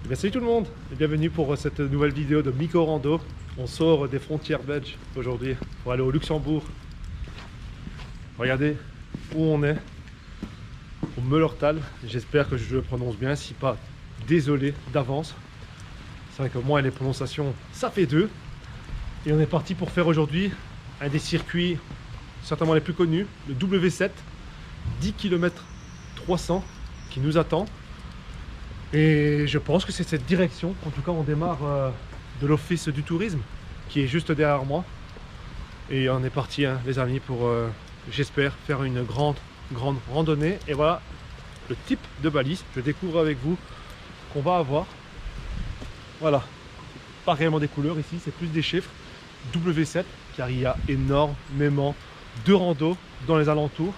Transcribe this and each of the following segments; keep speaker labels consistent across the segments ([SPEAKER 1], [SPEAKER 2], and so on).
[SPEAKER 1] Bien, salut tout le monde et bienvenue pour cette nouvelle vidéo de Miko Rando. On sort des frontières belges aujourd'hui pour aller au Luxembourg. Regardez où on est, au Meulertal. J'espère que je le prononce bien, si pas, désolé d'avance. C'est vrai que moi et les prononciations, ça fait deux. Et on est parti pour faire aujourd'hui un des circuits certainement les plus connus, le W7, 10 km 300 qui nous attend. Et je pense que c'est cette direction. En tout cas, on démarre de l'office du tourisme qui est juste derrière moi. Et on est parti, hein, les amis, pour, j'espère, faire une grande randonnée. Et voilà le type de balise, je découvre avec vous, qu'on va avoir. Voilà, pas réellement des couleurs ici, c'est plus des chiffres. W7, car il y a énormément de rando dans les alentours.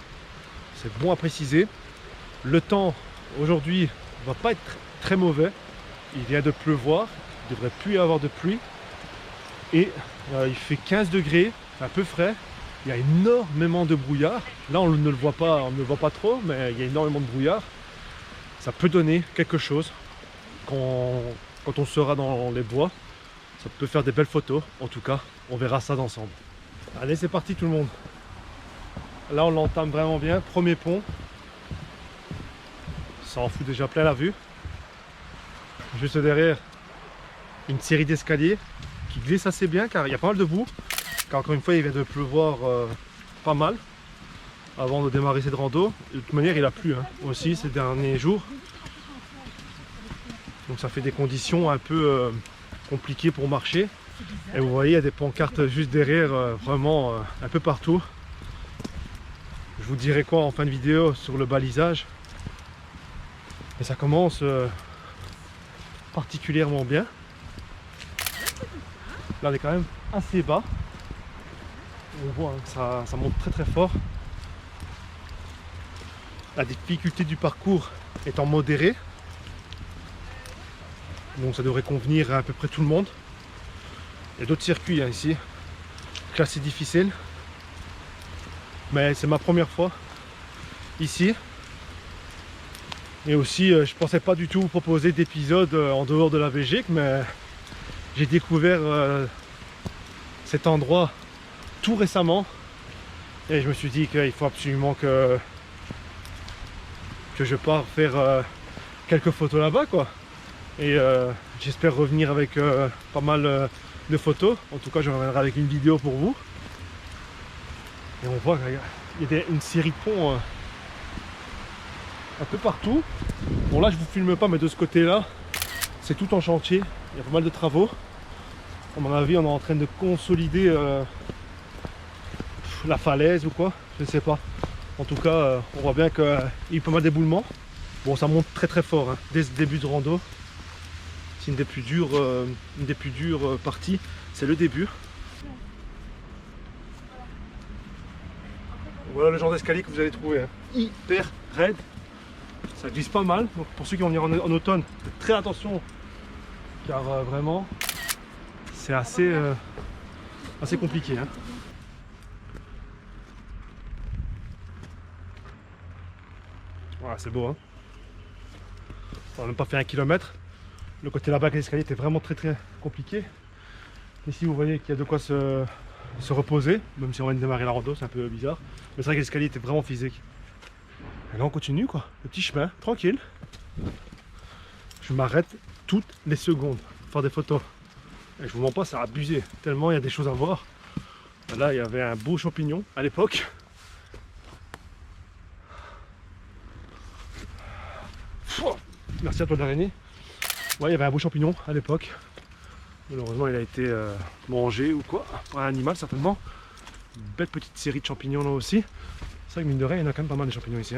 [SPEAKER 1] C'est bon à préciser. Le temps aujourd'hui va pas être très mauvais. Il vient de pleuvoir, il ne devrait plus y avoir de pluie. Et il fait 15 degrés, un peu frais. Il y a énormément de brouillard. Là, on ne le voit pas, on ne le voit pas trop, mais il y a énormément de brouillard. Ça peut donner quelque chose quand on sera dans les bois. Ça peut faire des belles photos. En tout cas, on verra ça d'ensemble. Allez, c'est parti tout le monde. Là, on l'entame vraiment bien. Premier pont. Ça en fout déjà plein la vue. Juste derrière, une série d'escaliers qui glissent assez bien car il y a pas mal de boue. Car encore une fois, il vient de pleuvoir pas mal avant de démarrer cette rando. De toute manière, il a plu aussi ces derniers jours. Donc ça fait des conditions un peu compliquées pour marcher. Et vous voyez, il y a des pancartes juste derrière, vraiment un peu partout. Je vous dirai quoi en fin de vidéo sur le balisage. Et ça commence particulièrement bien. Là on est quand même assez bas. On voit que ça monte très fort. La difficulté du parcours étant modérée. Donc ça devrait convenir à peu près tout le monde. Il y a d'autres circuits ici, classés difficiles. Mais c'est ma première fois ici. Et aussi, je pensais pas du tout vous proposer d'épisodes en dehors de la Belgique, mais j'ai découvert cet endroit tout récemment. Et je me suis dit qu'il faut absolument que je parte faire quelques photos là-bas, quoi. Et j'espère revenir avec pas mal de photos. En tout cas, je reviendrai avec une vidéo pour vous. Et on voit qu'il y a une série de ponts un peu partout. Bon, là je vous filme pas, mais de ce côté là c'est tout en chantier, il y a pas mal de travaux. À mon avis, on est en train de consolider la falaise ou quoi, je ne sais pas. En tout cas, on voit bien qu'il y a eu pas mal d'éboulements. Bon, ça monte très fort dès ce début de rando. C'est une des plus dures parties, c'est le début. Voilà le genre d'escalier que vous allez trouver, hyper raide. Ça glisse pas mal, donc pour ceux qui vont venir en automne, faites très attention, car vraiment c'est assez compliqué. Voilà, c'est beau. On n'a même pas fait 1 kilomètre. Le côté là-bas avec l'escalier était vraiment très compliqué. Ici vous voyez qu'il y a de quoi se reposer, même si on vient de démarrer la rando, c'est un peu bizarre. Mais c'est vrai que l'escalier était vraiment physique. Et là on continue quoi, le petit chemin, tranquille. Je m'arrête toutes les secondes pour faire des photos. Et je vous mens pas, ça a abusé, tellement il y a des choses à voir. Là il y avait un beau champignon à l'époque. Merci à toi d'araignée. Ouais, il y avait un beau champignon à l'époque. Malheureusement il a été mangé ou quoi, par un animal certainement. Une belle petite série de champignons là aussi. C'est vrai que mine de rien, il y en a quand même pas mal de champignons ici.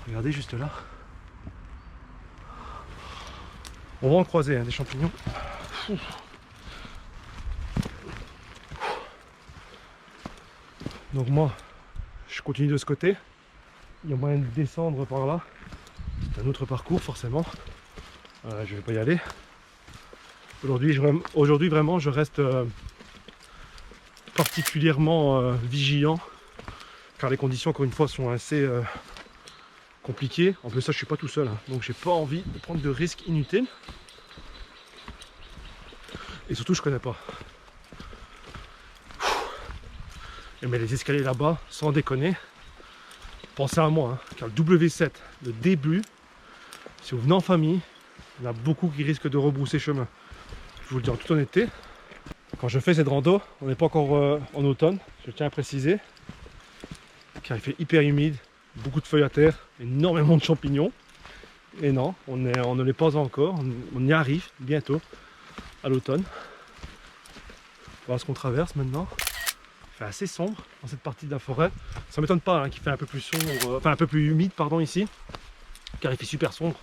[SPEAKER 1] Regardez juste là. On va en croiser des champignons. Donc moi, je continue de ce côté. Il y a moyen de descendre par là. C'est un autre parcours forcément. Je vais pas y aller. Aujourd'hui vraiment, je reste particulièrement vigilant. Car les conditions, encore une fois, sont compliqué. En plus ça je suis pas tout seul, hein, donc j'ai pas envie de prendre de risques inutiles. Et surtout je connais pas. Mais les escaliers là-bas, sans déconner, pensez à moi, hein, car le W7, le début, si vous venez en famille, il y en a beaucoup qui risquent de rebrousser chemin. Je vous le dis en toute honnêteté, quand je fais cette rando, on n'est pas encore en automne, je tiens à préciser, car il fait hyper humide, beaucoup de feuilles à terre, énormément de champignons. Et non, on ne l'est pas encore, on y arrive bientôt à l'automne. Voilà ce qu'on traverse maintenant. Il fait assez sombre dans cette partie de la forêt. Ça m'étonne pas hein, qu'il fait un peu plus sombre, enfin un peu plus humide pardon ici, car il fait super sombre.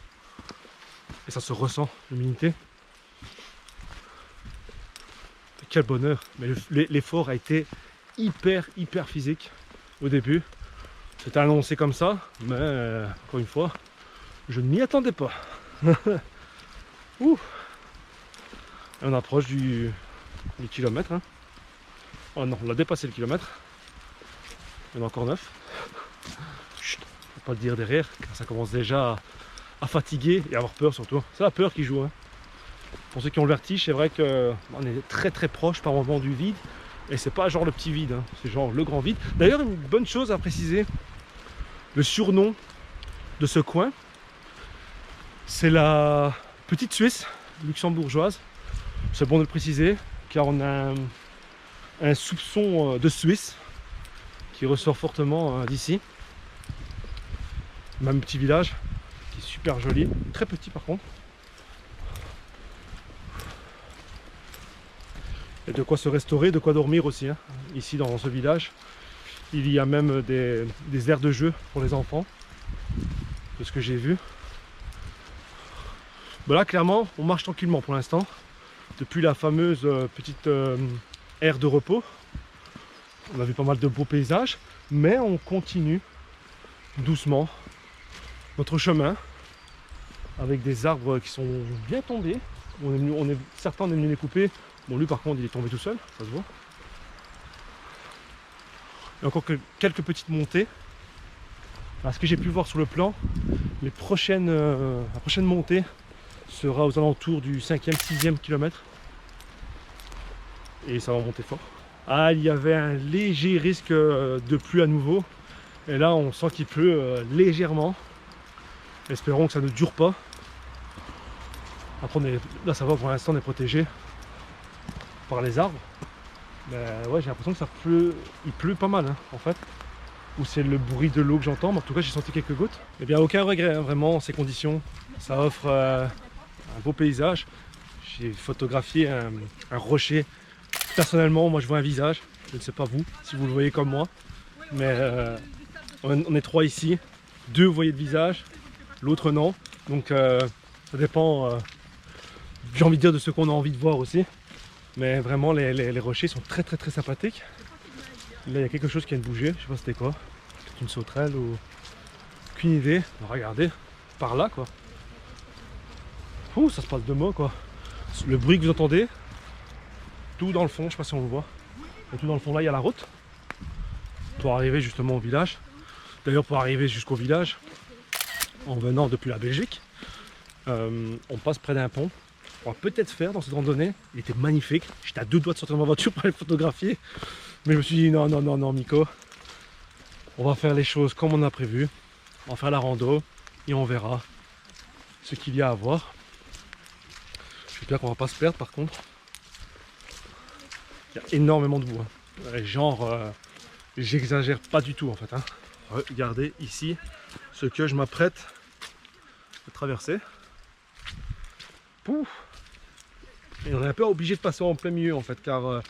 [SPEAKER 1] Et ça se ressent, l'humidité. Quel bonheur. Mais l'effort a été hyper physique au début. C'était annoncé comme ça, mais encore une fois, je ne m'y attendais pas. Ouh. Et on approche du kilomètre. Hein. Oh non, on a dépassé le kilomètre. Il y en a encore 9. Chut, faut pas le dire derrière, car ça commence déjà à fatiguer et à avoir peur surtout. C'est la peur qui joue. Hein. Pour ceux qui ont le vertige, c'est vrai qu'on est très proche par moment du vide. Et c'est pas genre le petit vide, hein. C'est genre le grand vide. D'ailleurs, une bonne chose à préciser, le surnom de ce coin, c'est la petite Suisse luxembourgeoise. C'est bon de le préciser, car on a un soupçon de Suisse qui ressort fortement d'ici. Même petit village qui est super joli, très petit par contre. Et de quoi se restaurer, de quoi dormir aussi. Hein. Ici dans ce village, il y a même des aires de jeu pour les enfants, de ce que j'ai vu. Bon là clairement on marche tranquillement pour l'instant, depuis la fameuse petite aire de repos. On a vu pas mal de beaux paysages, mais on continue doucement notre chemin avec des arbres qui sont bien tombés. Certains on est venu les couper. Bon lui par contre il est tombé tout seul, ça se voit. Il y a encore quelques petites montées. Alors, ce que j'ai pu voir sur le plan, la prochaine montée sera aux alentours du 5e, 6e kilomètre. Et ça va monter fort. Ah, il y avait un léger risque de pluie à nouveau. Et là on sent qu'il pleut légèrement. Espérons que ça ne dure pas. Après là ça va, pour l'instant on est protégé par les arbres. Mais ouais, j'ai l'impression que ça pleut, il pleut pas mal hein, en fait. Ou c'est le bruit de l'eau que j'entends, mais en tout cas j'ai senti quelques gouttes. Et bien aucun regret hein, vraiment, ces conditions. Ça offre un beau paysage. J'ai photographié un rocher. Personnellement, moi je vois un visage. Je ne sais pas vous, si vous le voyez comme moi. Mais on est 3 ici. 2 voyaient le visage, l'autre non. Donc ça dépend, j'ai envie de dire, de ce qu'on a envie de voir aussi. Mais vraiment les rochers sont très sympathiques. Là il y a quelque chose qui vient de bouger, je sais pas c'était quoi. Peut-être une sauterelle ou... aucune idée. Regardez, par là quoi. Ouh, ça se passe de mots quoi. Le bruit que vous entendez, tout dans le fond, je sais pas si on le voit. Et tout dans le fond là il y a la route. Pour arriver justement au village. D'ailleurs pour arriver jusqu'au village, en venant depuis la Belgique, on passe près d'un pont. On va peut-être faire dans cette randonnée. Il était magnifique. J'étais à 2 doigts de sortir de ma voiture pour aller photographier. Mais je me suis dit non Miko. On va faire les choses comme on a prévu. On va faire la rando et on verra ce qu'il y a à voir. J'espère qu'on va pas se perdre par contre. Il y a énormément de boue. Hein. Genre, j'exagère pas du tout en fait. Hein. Regardez ici ce que je m'apprête à traverser. Pouf. Et on est un peu obligé de passer en plein milieu en fait, car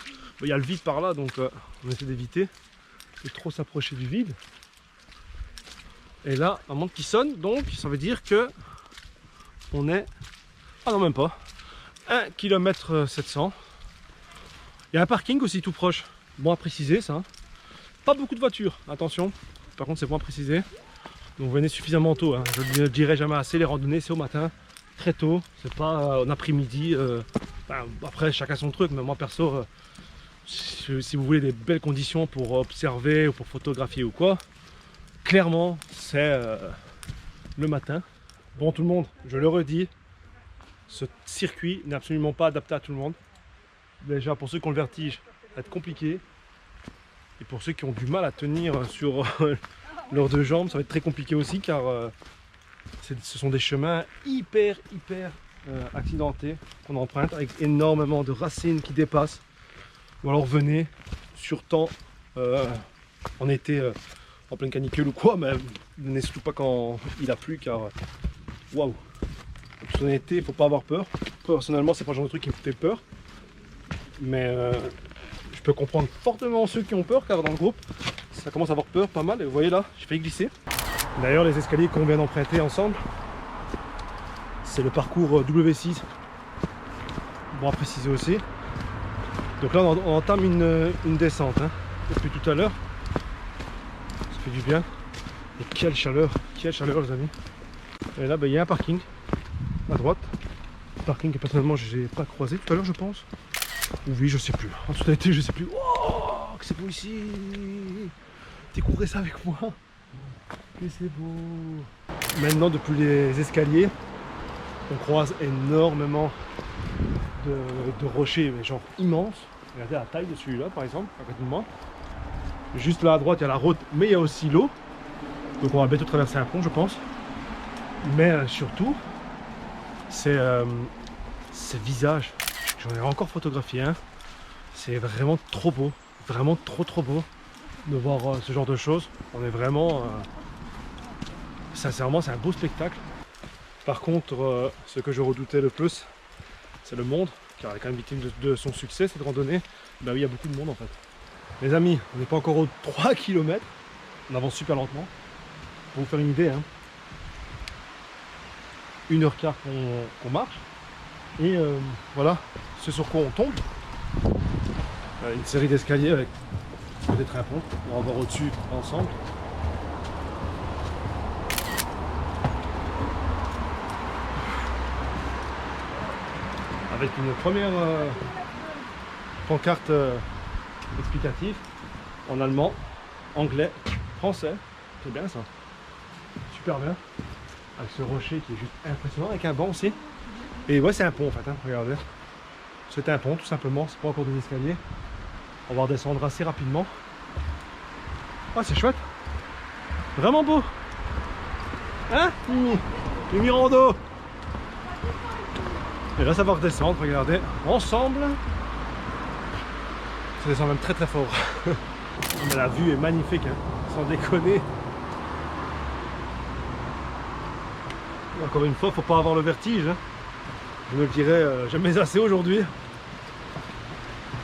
[SPEAKER 1] il y a le vide par là, donc on essaie d'éviter de trop s'approcher du vide. Et là, un montre qui sonne, donc ça veut dire que on est... Ah non, même pas. 1 km 700. Il y a un parking aussi tout proche. Bon à préciser ça. Pas beaucoup de voitures, attention. Par contre c'est bon à préciser. Donc venez suffisamment tôt. Hein. Je ne le dirai jamais assez, les randonnées c'est au matin. Très tôt, c'est pas en après-midi. Enfin, après chacun son truc, mais moi perso, si vous voulez des belles conditions pour observer ou pour photographier ou quoi, clairement c'est le matin. Bon tout le monde, je le redis, ce circuit n'est absolument pas adapté à tout le monde. Déjà pour ceux qui ont le vertige, ça va être compliqué. Et pour ceux qui ont du mal à tenir sur leurs deux jambes, ça va être très compliqué aussi car ce sont des chemins hyper accidentés qu'on emprunte avec énormément de racines qui dépassent. Ou alors venez sur temps en été en pleine canicule ou quoi, mais venez surtout pas quand il a plu car waouh! En été, il faut pas avoir peur. Personnellement, c'est pas le genre de truc qui me fait peur, mais je peux comprendre fortement ceux qui ont peur car dans le groupe ça commence à avoir peur pas mal. Et vous voyez là, j'ai failli glisser. D'ailleurs, les escaliers qu'on vient d'emprunter ensemble, c'est le parcours W6. Bon à préciser aussi. Donc là, on entame une descente hein, depuis tout à l'heure. Ça fait du bien. Et quelle chaleur les amis. Et là, il y a un parking à droite. Parking que personnellement, je n'ai pas croisé tout à l'heure, je pense. Ou oui, je sais plus. En tout été, je sais plus. Oh, que c'est beau ici. Découvrez ça avec moi. Que c'est beau. Maintenant, depuis les escaliers, on croise énormément de rochers, mais genre immenses. Regardez la taille de celui-là, par exemple, à côté de moi. Juste là à droite, il y a la route, mais il y a aussi l'eau. Donc on va bientôt traverser un pont, je pense. Mais surtout, c'est ces visages. J'en ai encore photographié un. C'est vraiment trop beau. Vraiment trop beau de voir ce genre de choses. On est vraiment... sincèrement, c'est un beau spectacle. Par contre, ce que je redoutais le plus, c'est le monde. Car elle est quand même victime de son succès, cette randonnée. Bah oui, il y a beaucoup de monde en fait. Les amis, on n'est pas encore aux 3 km. On avance super lentement. Pour vous faire une idée, hein. 1h15 qu'on marche. Et voilà, ce sur quoi on tombe. Une série d'escaliers avec peut-être un pont. On va voir au-dessus ensemble. Avec une première pancarte explicative en allemand, anglais, français. C'est bien ça. Super bien. Avec ce rocher qui est juste impressionnant, avec un banc aussi. Et ouais, c'est un pont en fait, hein, regardez. C'est un pont tout simplement, c'est pas encore des escaliers. On va redescendre assez rapidement. Ah, c'est chouette. Vraiment beau. Hein, Mimi Rando. Et là, ça va redescendre, regardez, ensemble. Ça descend même très fort. Mais la vue est magnifique, hein, sans déconner. Encore une fois, faut pas avoir le vertige. Hein. Je ne le dirai jamais assez aujourd'hui.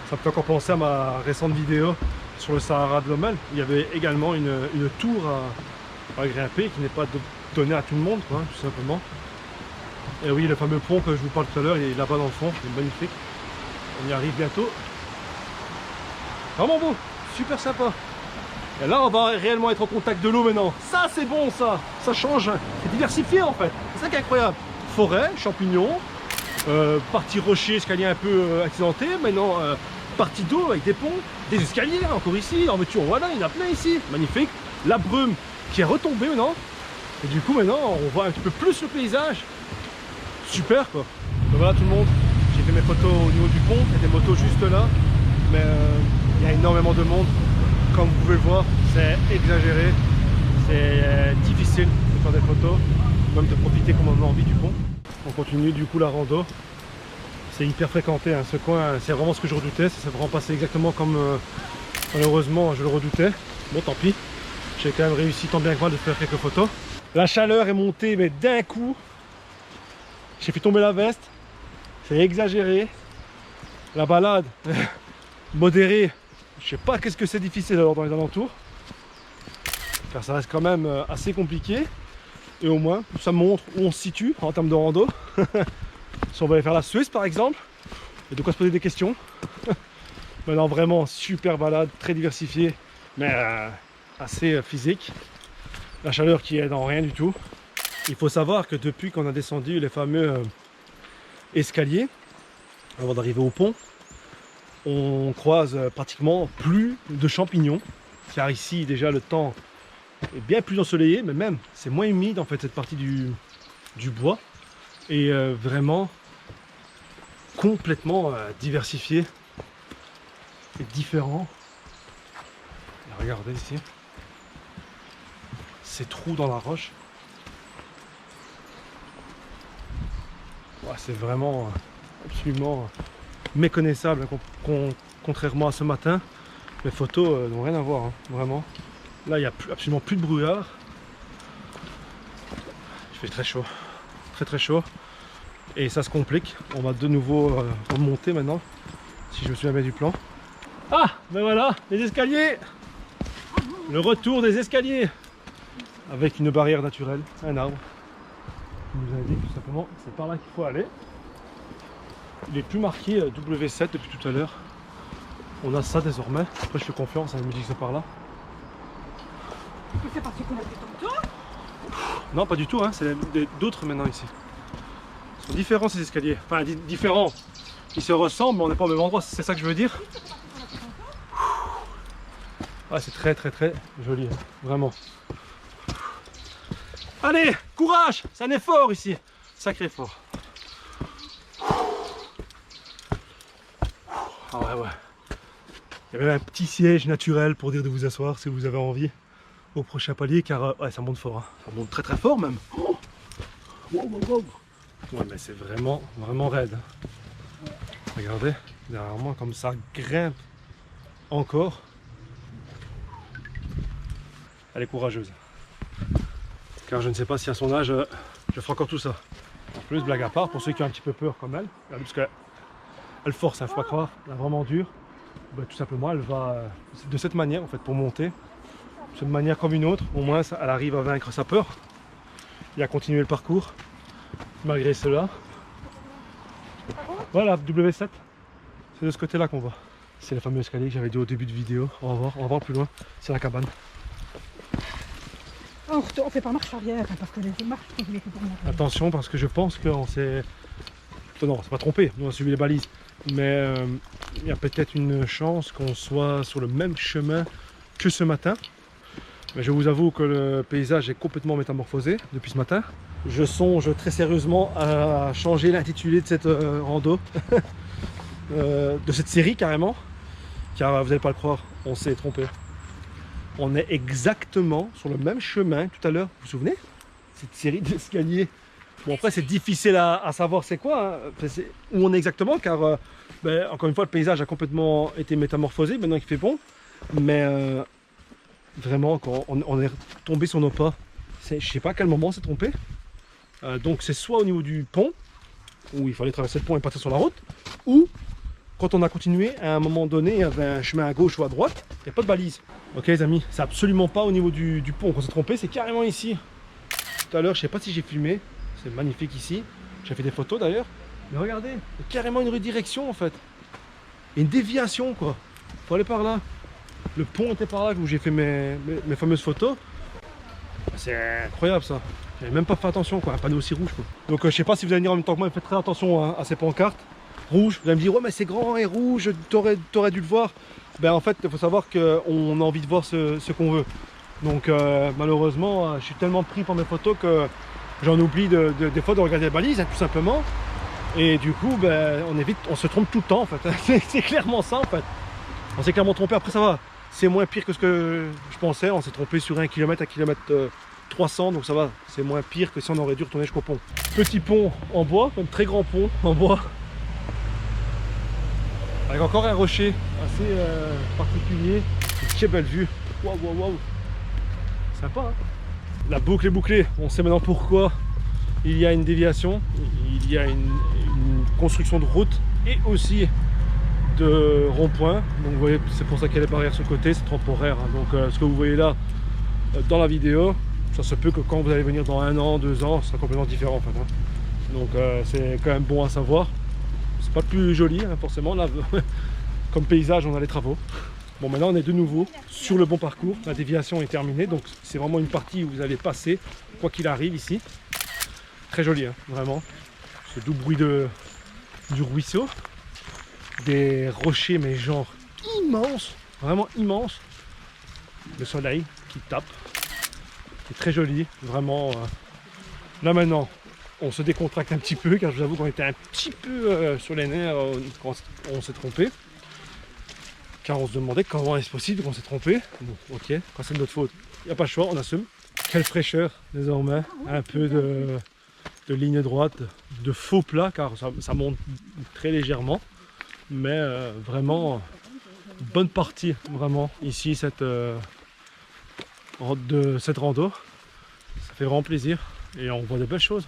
[SPEAKER 1] Ça me fait encore penser à ma récente vidéo sur le Sahara de l'Ommel. Il y avait également une tour à grimper qui n'est pas donnée à tout le monde, quoi, tout simplement. Et oui, le fameux pont que je vous parle tout à l'heure, il est là-bas dans le fond, il est magnifique. On y arrive bientôt. Vraiment beau, super sympa. Et là, on va réellement être en contact de l'eau maintenant. Ça, c'est bon, ça change. C'est diversifié en fait. C'est ça qui est incroyable. Forêt, champignons, partie rocher, escalier un peu accidenté. Maintenant, partie d'eau avec des ponts, des escaliers encore ici. En voiture, voilà, il y en a plein ici. Magnifique. La brume qui est retombée maintenant. Et du coup, maintenant, on voit un petit peu plus le paysage. Super quoi. Donc voilà tout le monde, j'ai fait mes photos au niveau du pont, il y a des motos juste là, mais il y a énormément de monde, comme vous pouvez le voir, c'est exagéré, c'est difficile de faire des photos, même de profiter comme on a envie du pont. On continue du coup la rando, c'est hyper fréquenté, hein. Ce coin, c'est vraiment ce que je redoutais, ça s'est vraiment passé exactement comme malheureusement je le redoutais, bon tant pis, j'ai quand même réussi tant bien que mal de faire quelques photos. La chaleur est montée mais d'un coup. J'ai fait tomber la veste, c'est exagéré. La balade, modérée, je sais pas qu'est-ce que c'est difficile alors dans les alentours. Car ça reste quand même assez compliqué. Et au moins, ça montre où on se situe en termes de rando. Si on va aller faire la Suisse par exemple, il y a de quoi se poser des questions. Maintenant vraiment, super balade, très diversifiée, mais assez physique. La chaleur qui est dans rien du tout. Il faut savoir que depuis qu'on a descendu les fameux escaliers, avant d'arriver au pont, on croise pratiquement plus de champignons, car ici déjà le temps est bien plus ensoleillé, mais même c'est moins humide en fait cette partie du bois. Et vraiment complètement diversifié et différent. Et regardez ici, ces trous dans la roche. Ouais, c'est vraiment absolument méconnaissable, contrairement à ce matin. Les photos n'ont rien à voir, hein, vraiment. Là, il n'y a absolument plus de brouillard. Il fait très chaud, très chaud. Et ça se complique. On va de nouveau remonter maintenant, si je me souviens bien du plan. Ah, ben voilà, les escaliers. Le retour des escaliers. Avec une barrière naturelle, un arbre. Qui nous indique tout simplement que c'est par là qu'il faut aller. Il est plus marqué W7 depuis tout à l'heure. On a ça désormais. Après je fais confiance, elle me dit que c'est par là.
[SPEAKER 2] C'est parce qu'on a vu tantôt.
[SPEAKER 1] Non, pas du tout, hein. C'est d'autres maintenant ici. Ils sont différents ces escaliers. Enfin, différents. Ils se ressemblent, mais on n'est pas au même endroit, c'est ça que je veux dire. Ah, c'est très joli, hein. Vraiment. Allez, courage! C'est un effort ici. Sacré effort. Ah ouais. Il y a même un petit siège naturel pour dire de vous asseoir si vous avez envie au prochain palier, car ouais, ça monte fort, hein. Ça monte très fort même. Wow. Ouais, mais c'est vraiment raide. Regardez, derrière moi comme ça grimpe encore. Elle est courageuse. Car je ne sais pas si à son âge je ferai encore tout ça. En plus, blague à part, pour ceux qui ont un petit peu peur comme elle, parce qu'elle force, il ne faut pas croire, elle est vraiment dure. Ben, tout simplement, elle va de cette manière en fait pour monter. De manière comme une autre, au moins elle arrive à vaincre sa peur et à continuer le parcours malgré cela. Voilà, W7, c'est de ce côté là qu'on va. C'est le fameux escalier que j'avais dit au début de vidéo. On va voir plus loin, c'est la cabane.
[SPEAKER 2] On fait pas marche arrière, hein, parce que les marches, on les fait pour monter.
[SPEAKER 1] Attention, parce que je pense qu'on s'est... Non, on s'est pas trompé, nous on a suivi les balises. Mais il y a peut-être une chance qu'on soit sur le même chemin que ce matin. Mais je vous avoue que le paysage est complètement métamorphosé depuis ce matin. Je songe très sérieusement à changer l'intitulé de cette rando, de cette série carrément. Car vous n'allez pas le croire, on s'est trompé. On est exactement sur le même chemin tout à l'heure, vous vous souvenez? Cette série d'escaliers. Bon, après c'est difficile à savoir c'est quoi, hein. Enfin, où on est exactement, car encore une fois le paysage a complètement été métamorphosé maintenant qu'il fait bon. Mais vraiment quand on est tombé sur nos pas, je sais pas à quel moment on s'est trompé. Donc c'est soit au niveau du pont, où il fallait traverser le pont et partir sur la route, ou quand on a continué, à un moment donné, il y avait un chemin à gauche ou à droite, il n'y a pas de balise. Ok les amis, c'est absolument pas au niveau du pont qu'on s'est trompé, c'est carrément ici. Tout à l'heure, je sais pas si j'ai filmé, c'est magnifique ici, j'ai fait des photos d'ailleurs, mais regardez, il y a carrément une redirection en fait. Et une déviation quoi, faut aller par là. Le pont était par là où j'ai fait mes fameuses photos. C'est incroyable ça, j'avais même pas fait attention quoi, un panneau aussi rouge quoi. Donc je sais pas si vous allez venir en même temps que moi, faites très attention hein, à ces pancartes. Rouge, vous allez me dire ouais mais c'est grand et rouge, t'aurais dû le voir. Ben en fait il faut savoir qu'on a envie de voir ce qu'on veut. Donc malheureusement je suis tellement pris par mes photos que j'en oublie des fois de regarder la balise hein, tout simplement. Et du coup ben, on se trompe tout le temps en fait. C'est clairement ça en fait. On s'est clairement trompé, après ça va. C'est moins pire que ce que je pensais, on s'est trompé sur 1 km, 1 km 300, donc ça va, c'est moins pire que si on aurait dû retourner jusqu'au pont. Petit pont en bois, un très grand pont en bois. Avec encore un rocher assez particulier. Quelle belle vue. Waouh. Sympa hein. La boucle est bouclée. On sait maintenant pourquoi il y a une déviation. Il y a une construction de route et aussi de rond-point. Donc vous voyez, c'est pour ça qu'il y a les barrières sur le côté, c'est temporaire. Hein. Donc ce que vous voyez là dans la vidéo, ça se peut que quand vous allez venir dans 1 an, 2 ans, ça sera complètement différent en fait. Hein. Donc c'est quand même bon à savoir. C'est pas le plus joli hein, forcément là, comme paysage on a les travaux. Bon maintenant on est de nouveau sur le bon parcours, la déviation est terminée, donc c'est vraiment une partie où vous allez passer quoi qu'il arrive ici. Très joli hein, vraiment, ce doux bruit du ruisseau, des rochers mais genre immenses, vraiment immenses, le soleil qui tape, C'est très joli, vraiment. Là maintenant, on se décontracte un petit peu car je vous avoue qu'on était un petit peu sur les nerfs quand on s'est trompé. Car on se demandait comment est-ce possible qu'on s'est trompé. Bon, ok, quand c'est de notre faute, il n'y a pas le choix, on assume. Quelle fraîcheur désormais, un peu de ligne droite, de faux plat car ça monte très légèrement. Mais vraiment, bonne partie vraiment ici cette rando. Ça fait vraiment plaisir et on voit de belles choses,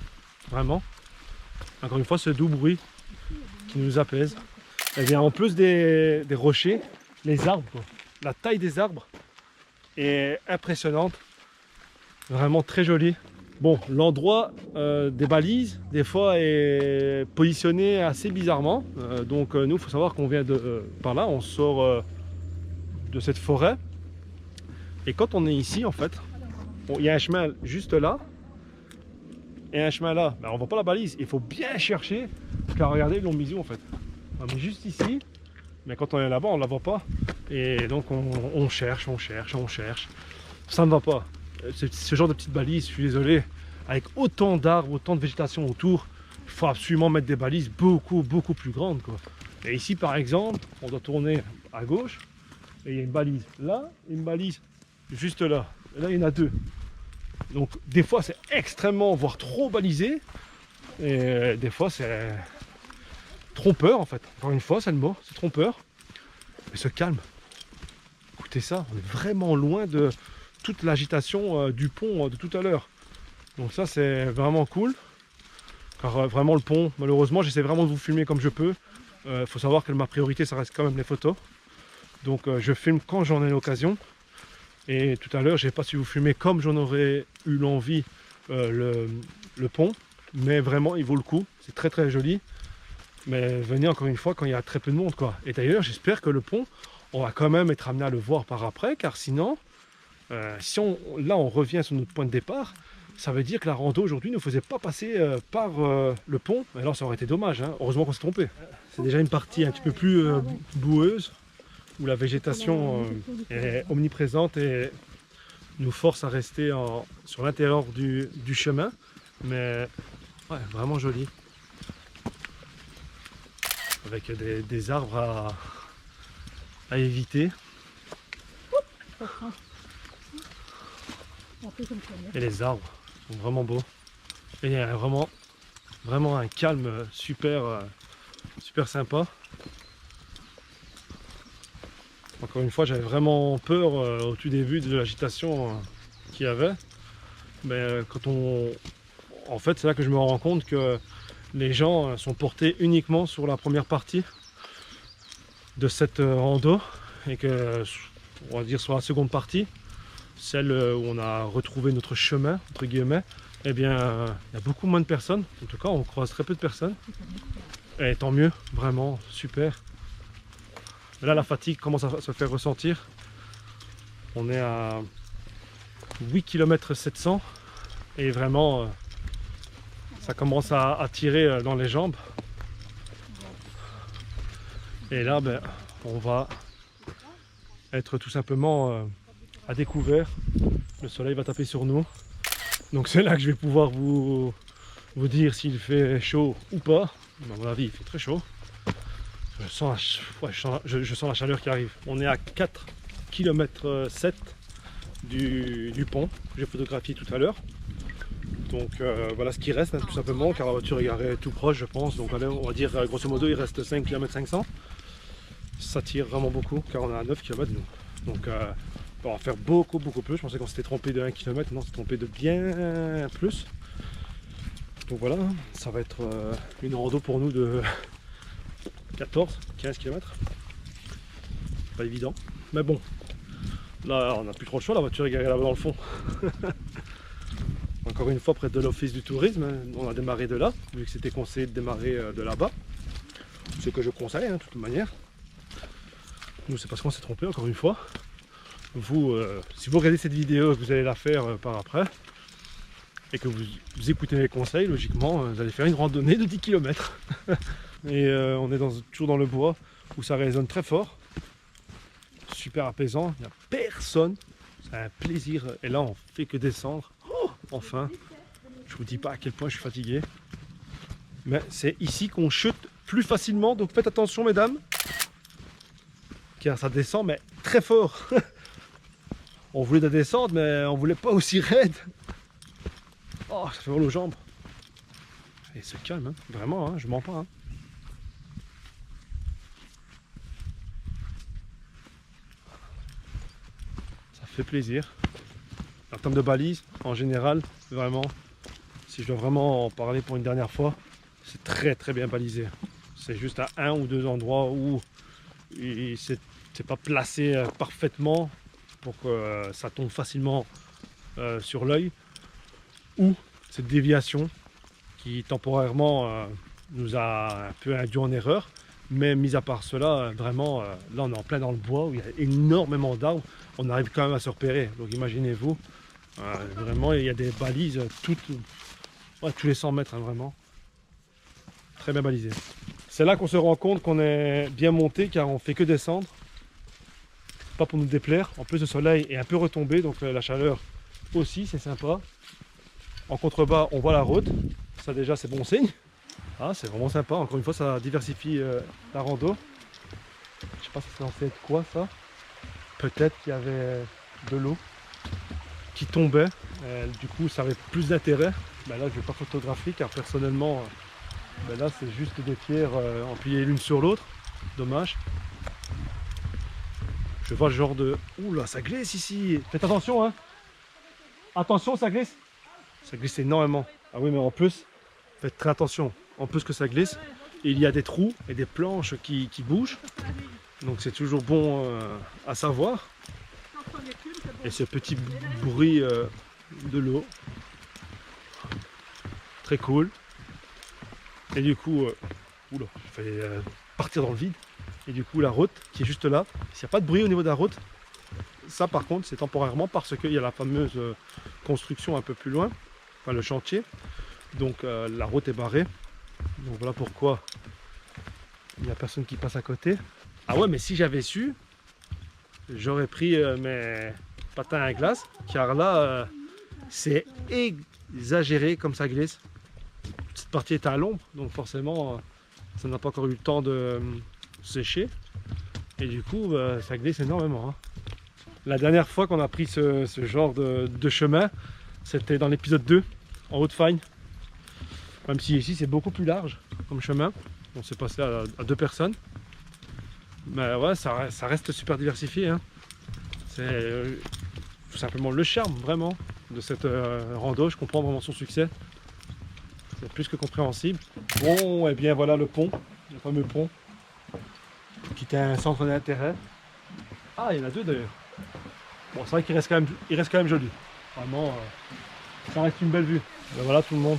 [SPEAKER 1] vraiment. Encore une fois, ce doux bruit qui nous apaise. Et bien en plus des rochers, les arbres, quoi. La taille des arbres est impressionnante, vraiment très joli. Bon, l'endroit des balises, des fois, est positionné assez bizarrement. Donc nous, il faut savoir qu'on vient de par là, on sort de cette forêt. Et quand on est ici, en fait, il y a un chemin juste là et un chemin là. Ben, on ne voit pas la balise, il faut bien chercher. Car regardez, ils l'ont mis où en fait? On est juste ici, mais quand on est là-bas, on ne la voit pas. Et donc on cherche. Ça ne va pas. Ce genre de petite balise, je suis désolé, avec autant d'arbres, autant de végétation autour, il faut absolument mettre des balises beaucoup plus grandes, quoi. Et ici par exemple, on doit tourner à gauche et il y a une balise là, une balise juste là. Et là il y en a deux. Donc des fois c'est extrêmement, voire trop balisé, et des fois c'est trompeur en fait. Encore une fois c'est le mot, c'est trompeur. Mais ce calme, écoutez ça, on est vraiment loin de toute l'agitation du pont de tout à l'heure. Donc ça c'est vraiment cool. Car vraiment le pont, malheureusement j'essaie vraiment de vous filmer comme je peux. Faut savoir que ma priorité ça reste quand même les photos. Donc je filme quand j'en ai l'occasion. Et tout à l'heure j'ai pas su vous filmer comme j'en aurais eu l'envie le pont. Mais vraiment il vaut le coup, c'est très joli. Mais venez encore une fois quand il y a très peu de monde, quoi. Et d'ailleurs j'espère que le pont, on va quand même être amené à le voir par après. Car sinon, si là on revient sur notre point de départ, ça veut dire que la rando aujourd'hui ne faisait pas passer par le pont. Et alors ça aurait été dommage, hein. Heureusement qu'on s'est trompé. C'est déjà une partie un petit peu plus boueuse, où la végétation est omniprésente et nous force à rester sur l'intérieur du chemin. Mais ouais, vraiment joli. Avec des arbres à éviter. Et les arbres sont vraiment beaux. Et il y a vraiment un calme super sympa. Encore une fois, j'avais vraiment peur au tout début de l'agitation qu'il y avait. Mais en fait, c'est là que je me rends compte que les gens sont portés uniquement sur la première partie de cette rando. Et que, on va dire sur la seconde partie, celle où on a retrouvé notre chemin, entre guillemets, eh bien, il y a beaucoup moins de personnes. En tout cas, on croise très peu de personnes. Et tant mieux, vraiment, super. Là, la fatigue commence à se faire ressentir. On est à 8 km 700 et vraiment, ça commence à tirer dans les jambes. Et là, ben, on va être tout simplement à découvert. Le soleil va taper sur nous. Donc c'est là que je vais pouvoir vous dire s'il fait chaud ou pas. À mon avis, il fait très chaud. Je sens la chaleur qui arrive. On est à 4 km 7 du pont que j'ai photographié tout à l'heure. Donc voilà ce qui reste, hein, tout simplement, car la voiture est garée tout proche, je pense. Donc allez, on va dire grosso modo il reste 5 km 500. Ça tire vraiment beaucoup car on est à 9 km nous. Donc on va faire beaucoup plus. Je pensais qu'on s'était trompé de 1 km, non, on s'est trompé de bien plus. Donc voilà, ça va être une rando pour nous de 14-15 km. Pas évident, mais bon, là on n'a plus trop le choix, la voiture est garée là-bas dans le fond. Encore une fois près de l'office du tourisme, on a démarré de là, vu que c'était conseillé de démarrer de là-bas. Ce que je conseille, hein, de toute manière. Nous c'est parce qu'on s'est trompé encore une fois. Vous, si vous regardez cette vidéo, vous allez la faire par après, et que vous écoutez mes conseils, logiquement, vous allez faire une randonnée de 10 km. Et on est toujours dans le bois, où ça résonne très fort. Super apaisant, il n'y a personne. C'est un plaisir. Et là, on fait que descendre. Oh, enfin, je vous dis pas à quel point je suis fatigué. Mais c'est ici qu'on chute plus facilement. Donc faites attention, mesdames. Car ça descend, mais très fort. On voulait la descendre, mais on voulait pas aussi raide. Oh, ça fait mal aux jambes. Et c'est calme, hein. Vraiment, hein, je mens pas. Hein. Ça fait plaisir. En termes de balises, en général, vraiment, si je dois vraiment en parler pour une dernière fois, c'est très très bien balisé. C'est juste à un ou deux endroits où c'est pas placé parfaitement pour que ça tombe facilement sur l'œil, ou cette déviation qui temporairement nous a un peu induit en erreur. Mais mis à part cela, vraiment, là on est en plein dans le bois où il y a énormément d'arbres. On arrive quand même à se repérer. Donc imaginez-vous, vraiment il y a des balises tous les 100 mètres, hein, vraiment. Très bien balisé. C'est là qu'on se rend compte qu'on est bien monté car on fait que descendre. Pas pour nous déplaire. En plus le soleil est un peu retombé, donc la chaleur aussi, c'est sympa. En contrebas, on voit la route. Ça déjà, c'est bon signe. Ah, c'est vraiment sympa. Encore une fois, ça diversifie la rando. Je sais pas si c'est censé être quoi ça. Peut-être qu'il y avait de l'eau qui tombait. Du coup, ça avait plus d'intérêt. Ben là, je vais pas photographier car personnellement, ben là, c'est juste des pierres empilées l'une sur l'autre. Dommage. Je vois le genre de... Oula, ça glisse ici. Faites attention, hein. Attention, ça glisse. Ça glisse énormément. Ah oui, mais en plus, faites très attention. En plus que ça glisse, il y a des trous et des planches qui bougent. Donc c'est toujours bon à savoir. Et ce petit bruit de l'eau. Très cool. Et du coup, oula, il fallait partir dans le vide. Et du coup, la route qui est juste là, s'il n'y a pas de bruit au niveau de la route, ça par contre, c'est temporairement parce qu'il y a la fameuse construction un peu plus loin, enfin le chantier. Donc la route est barrée. Donc voilà pourquoi il n'y a personne qui passe à côté. Ah ouais, mais si j'avais su, j'aurais pris mes patins à glace, car là, c'est exagéré comme ça glisse. Cette partie est à l'ombre, donc forcément, ça n'a pas encore eu le temps de sécher. Et du coup, ça glisse énormément. Hein. La dernière fois qu'on a pris ce genre de chemin, c'était dans l'épisode 2, en Haute-Fagne. Même si ici, c'est beaucoup plus large comme chemin. On s'est passé à 2 personnes. Mais ouais, ça reste super diversifié. Hein. C'est tout simplement le charme, vraiment, de cette rando. Je comprends vraiment son succès. C'est plus que compréhensible. Bon, et bien voilà le pont, le fameux pont, qui était un centre d'intérêt. Ah, il y en a 2 d'ailleurs. Bon, c'est vrai qu'il reste quand même joli. Vraiment, ça reste une belle vue. Ben voilà tout le monde.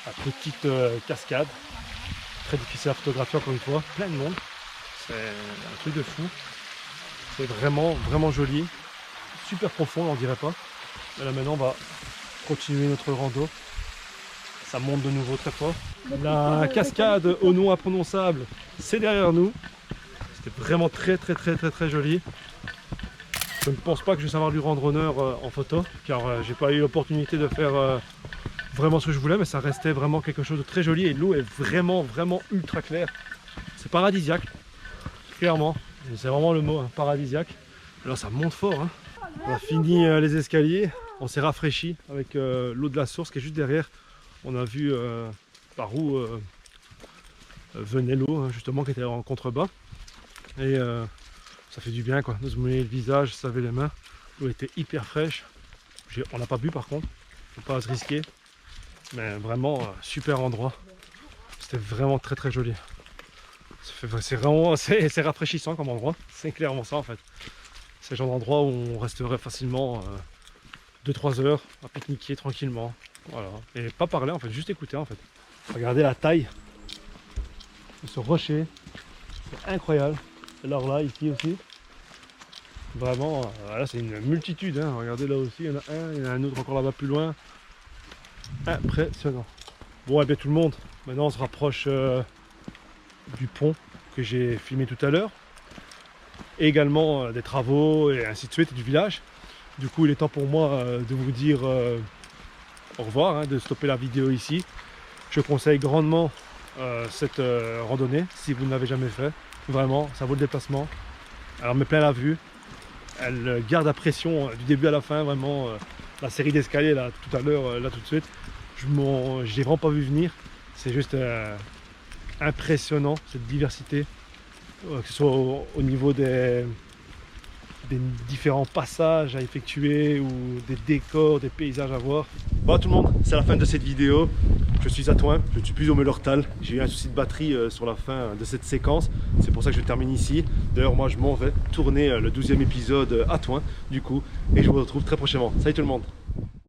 [SPEAKER 1] La petite cascade. Très difficile à photographier encore une fois. Plein de monde. C'est un truc de fou. C'est vraiment, vraiment joli. Super profond, on dirait pas. Et là maintenant, on va continuer notre rando. Ça monte de nouveau très fort. La cascade au nom imprononçable, c'est derrière nous. C'était vraiment très joli. Je ne pense pas que je vais savoir lui rendre honneur en photo, car j'ai pas eu l'opportunité de faire vraiment ce que je voulais, mais ça restait vraiment quelque chose de très joli et l'eau est vraiment ultra claire. C'est paradisiaque, clairement. C'est vraiment le mot, hein, paradisiaque. Là ça monte fort. Hein. On a fini les escaliers, on s'est rafraîchi avec l'eau de la source qui est juste derrière. On a vu par où venait l'eau, hein, justement, qui était en contrebas. Et ça fait du bien, quoi, de se mouiller le visage, se laver les mains. L'eau était hyper fraîche. On n'a pas bu par contre, faut pas se risquer. Mais vraiment, super endroit. C'était vraiment très joli. C'est rafraîchissant comme endroit. C'est clairement ça en fait. C'est le genre d'endroit où on resterait facilement 2-3 heures à pique-niquer tranquillement. Voilà. Et pas parler en fait, juste écouter en fait. Regardez la taille de ce rocher. C'est incroyable. Et alors là, ici aussi. Vraiment, là c'est une multitude. Hein. Regardez là aussi, il y en a un, il y en a un autre encore là-bas plus loin. Impressionnant. Bon, et bien tout le monde, maintenant on se rapproche du pont que j'ai filmé tout à l'heure. Et également des travaux et ainsi de suite, et du village. Du coup, il est temps pour moi de vous dire au revoir, hein, de stopper la vidéo ici. Je conseille grandement cette randonnée si vous ne l'avez jamais fait. Vraiment, ça vaut le déplacement. Elle met plein la vue. Elle garde la pression du début à la fin. Vraiment, la série d'escaliers là tout à l'heure, là tout de suite, je l'ai vraiment pas vu venir. C'est juste impressionnant cette diversité, que ce soit au niveau des différents passages à effectuer ou des décors, des paysages à voir. Voilà tout le monde, c'est la fin de cette vidéo. Je suis à Thoin, je ne suis plus au Meulertal. J'ai eu un souci de batterie sur la fin de cette séquence. C'est pour ça que je termine ici. D'ailleurs, moi je m'en vais tourner le 12e épisode à Thoin du coup. Et je vous retrouve très prochainement. Salut tout le monde.